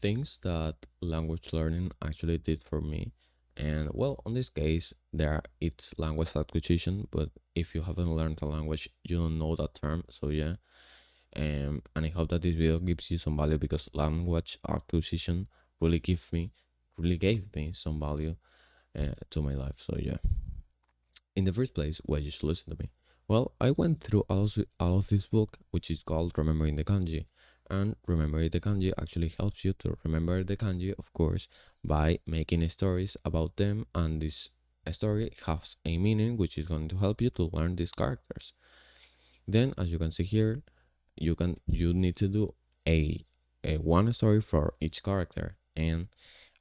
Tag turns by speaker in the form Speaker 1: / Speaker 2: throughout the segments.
Speaker 1: things that language learning actually did for me. And well, on this case, it's language acquisition, but if you haven't learned a language, you don't know that term. So yeah, and I hope that this video gives you some value because language acquisition really give me, really gave me some value to my life. So yeah, in the first place, why you should listen to me? Well, I went through all of this book, which is called Remembering the Kanji. And remembering the kanji actually helps you to remember the kanji, of course, by making stories about them. And this story has a meaning, which is going to help you to learn these characters. Then, as you can see here, you need to do a one story for each character. And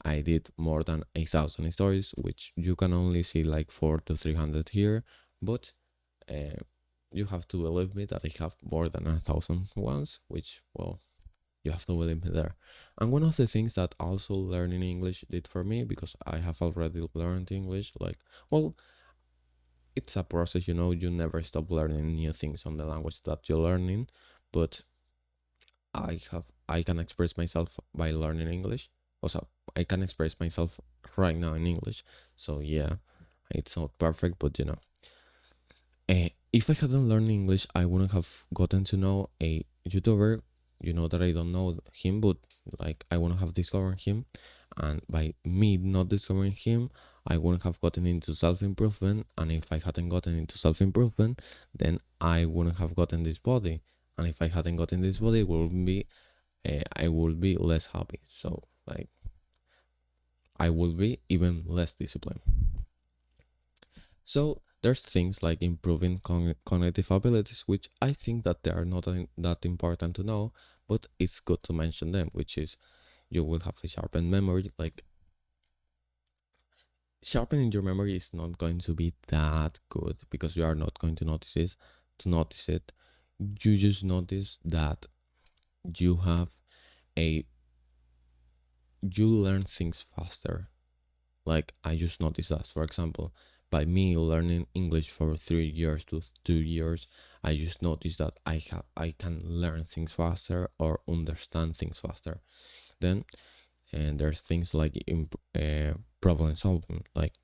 Speaker 1: I did more than 1,000 stories, which you can only see like 4 to 300 here, but uh, you have to believe me that I have more than 1,000 ones, which, well, you have to believe me there. And one of the things that also learning English did for me, because I have already learned English, like, well, it's a process, you never stop learning new things on the language that you're learning, but I can express myself by learning English. Also, I can express myself right now in English. So yeah, it's not perfect, but if I hadn't learned English, I wouldn't have gotten to know a YouTuber. You know that I don't know him, but like I wouldn't have discovered him, and by me not discovering him, I wouldn't have gotten into self improvement. And if I hadn't gotten into self improvement, then I wouldn't have gotten this body. And if I hadn't gotten this body, I would be less happy. So like I will be even less disciplined. So there's things like improving cognitive abilities, which I think that they are not that important to know, but it's good to mention them, which is you will have a sharpened memory. Like sharpening your memory is not going to be that good because you are not going to notice it. You just notice that you have a you learn things faster. Like I just noticed that, for example, by me learning English for 3 years to 2 years, I just noticed that I can learn things faster or understand things faster. Then, and there's things like problem solving. Like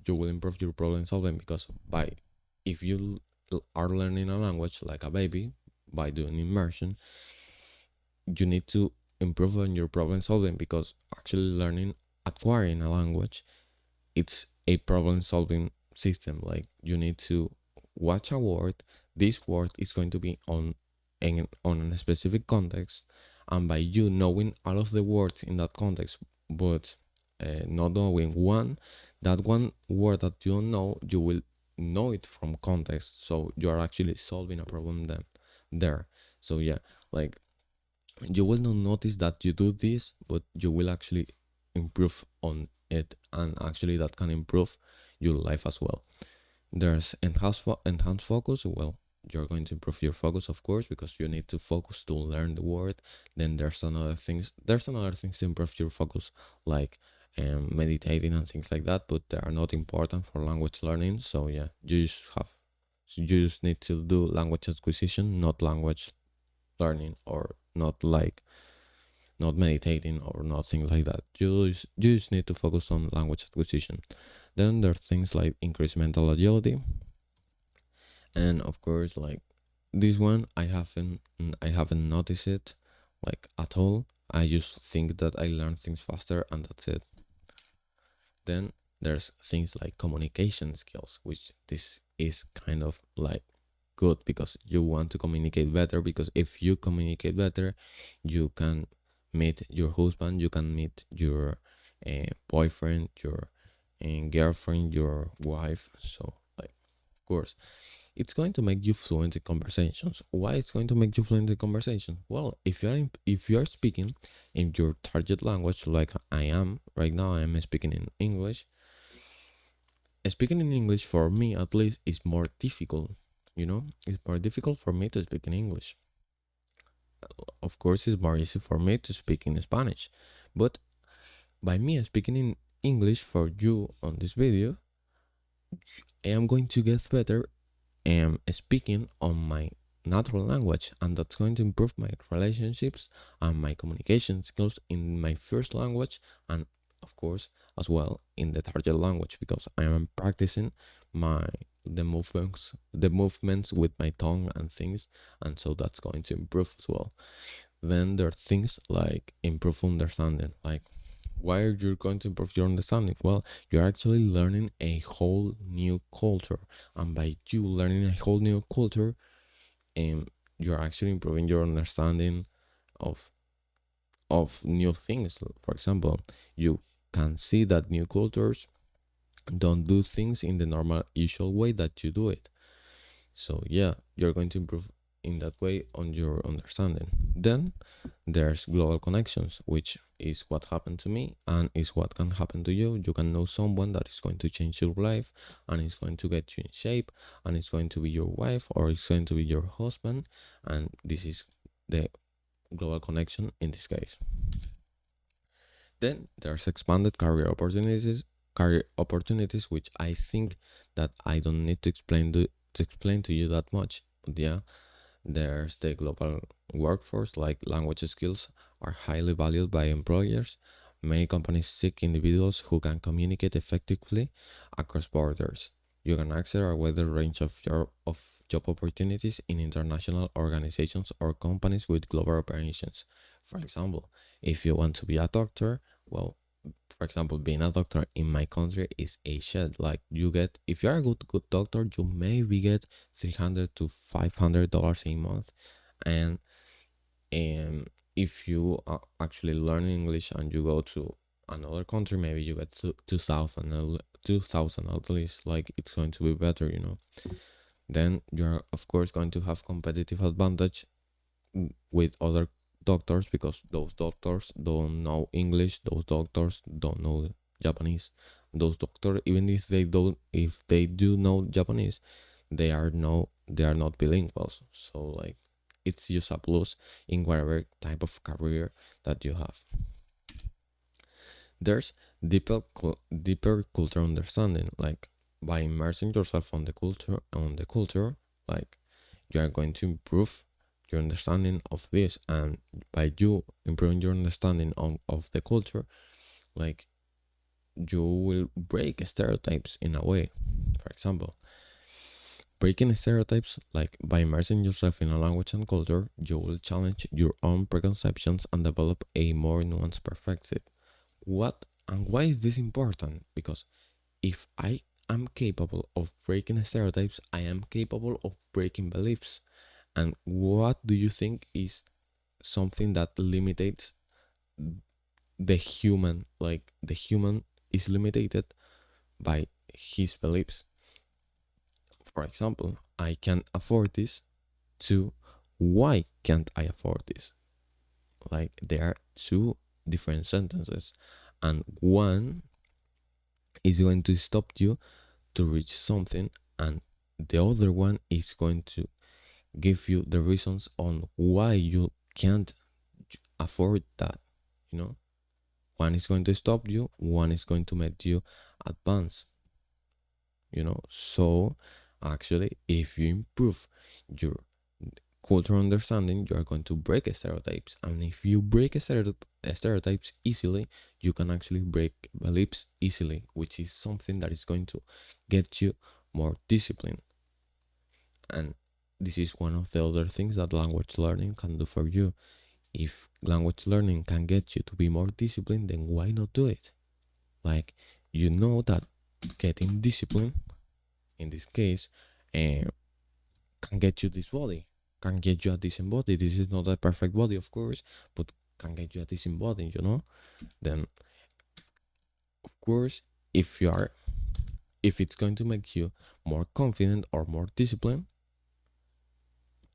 Speaker 1: you will improve your problem solving because by if you are learning a language like a baby by doing immersion, you need to improve on your problem solving because actually learning acquiring a language, it's a problem solving system. Like you need to watch a word. This word is going to be on a specific context, and by you knowing all of the words in that context, but not knowing that one word that you don't know, you will know it from context. So you are actually solving a problem then there. So yeah, like you will not notice that you do this, but you will actually improve on it, and actually that can improve your life as well. There's enhanced focus. Well, you're going to improve your focus, of course, because you need to focus to learn the word. Then there's another things to improve your focus, like meditating and things like that, but they are not important for language learning. So yeah, you just need to do language acquisition, not language learning, or not meditating or nothing like that. You just need to focus on language acquisition. Then there are things like increase mental agility, and of course, like this one, I haven't noticed it like at all. I just think that I learn things faster, and that's it. Then there's things like communication skills, which this is kind of like good because you want to communicate better. Because if you communicate better, you can meet your husband, you can meet your boyfriend, your girlfriend, your wife. So, like, of course, it's going to make you fluent in conversations. Why it's going to make you fluent in conversation? Well, if you're speaking in your target language, like I am right now, I am speaking in English. Speaking in English for me, at least, is more difficult. It's more difficult for me to speak in English. Of course, it's more easy for me to speak in Spanish, but by me speaking in English for you on this video, I am going to get better speaking on my natural language, and that's going to improve my relationships and my communication skills in my first language, and of course as well in the target language, because I am practicing my the movements with my tongue and things, and so that's going to improve as well. Then there are things like improve understanding. Like, why are you going to improve your understanding? Well, you're actually learning a whole new culture, and by you learning a whole new culture, you're actually improving your understanding of new things. For example, you can see that new cultures don't do things in the normal usual way that you do it. So yeah, you're going to improve in that way on your understanding. Then there's global connections, which is what happened to me and is what can happen to you. You can know someone that is going to change your life and is going to get you in shape, and it's going to be your wife or it's going to be your husband, and this is the global connection in this case. Then there's expanded career opportunities, which I think that I don't need to explain to you that much. But yeah, there's the global workforce, like language skills are highly valued by employers. Many companies seek individuals who can communicate effectively across borders. You can access a wider range of job opportunities in international organizations or companies with global operations. For example, if you want to be a doctor, well, for example, being a doctor in my country is a shit. Like, you get, if you're a good doctor, you maybe get $300 to $500 a month, and if you are actually learning English and you go to another country, maybe you get 2,000, 2,000 at least. Like, it's going to be better. Then you're of course going to have competitive advantage with other doctors, because those doctors don't know English, those doctors don't know Japanese. Those doctors, even if they do know Japanese, they are not bilinguals. So, like, it's just a plus in whatever type of career that you have. There's deeper cultural understanding, like by immersing yourself on the culture, like, you are going to improve your understanding of this, and by you improving your understanding of the culture, like, you will break stereotypes in a way. For example, breaking stereotypes, like by immersing yourself in a language and culture, you will challenge your own preconceptions and develop a more nuanced perspective. What and why is this important? Because if I am capable of breaking stereotypes, I am capable of breaking beliefs. And what do you think is something that limits the human? Like, the human is limited by his beliefs. For example, I can afford this, to why can't I afford this? Like, there are two different sentences, and one is going to stop you to reach something, and the other one is going to give you the reasons on why you can't afford that. you know One is going to stop you, one is going to make you advance. So actually, if you improve your cultural understanding, you are going to break stereotypes, and if you break stereotypes easily, you can actually break beliefs easily, which is something that is going to get you more discipline. And this is one of the other things that language learning can do for you. If language learning can get you to be more disciplined, then why not do it? Like, that getting discipline, in this case, uh, can get you this body, can get you a decent body. This is not a perfect body, of course, but can get you a decent body. Then, of course, if you are, if it's going to make you more confident or more disciplined,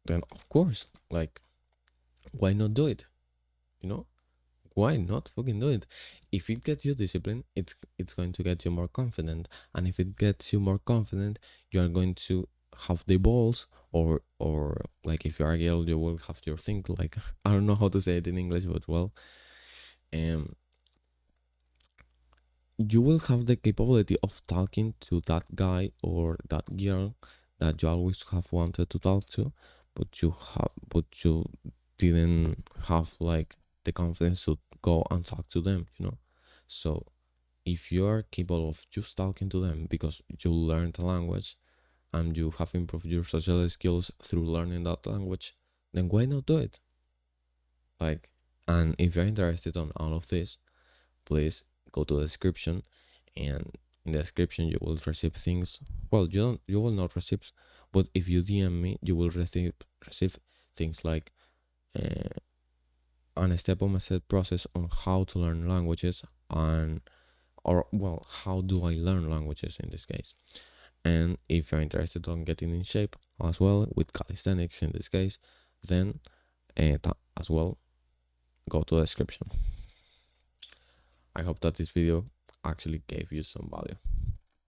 Speaker 1: then of course, like, why not do it? You know, why not fucking do it? If it gets you discipline, it's going to get you more confident, and if it gets you more confident, you are going to have the balls, or like, if you are a girl, you will have your thing, like, I don't know how to say it in English, but well, um you will have the capability of talking to that guy or that girl that you always have wanted to talk to, but you didn't have like the confidence to go and talk to them, So if you are capable of just talking to them because you learned the language and you have improved your social skills through learning that language, then why not do it? Like, and if you're interested on all of this, please go to the description, and in the description you will receive things. Well, you will not receive, but if you DM me, you will receive things like uh, a step-by-step process on how to learn languages, and or well, how do I learn languages in this case. And if you're interested on getting in shape as well with calisthenics in this case, then as well, go to the description. I hope that this video actually gave you some value.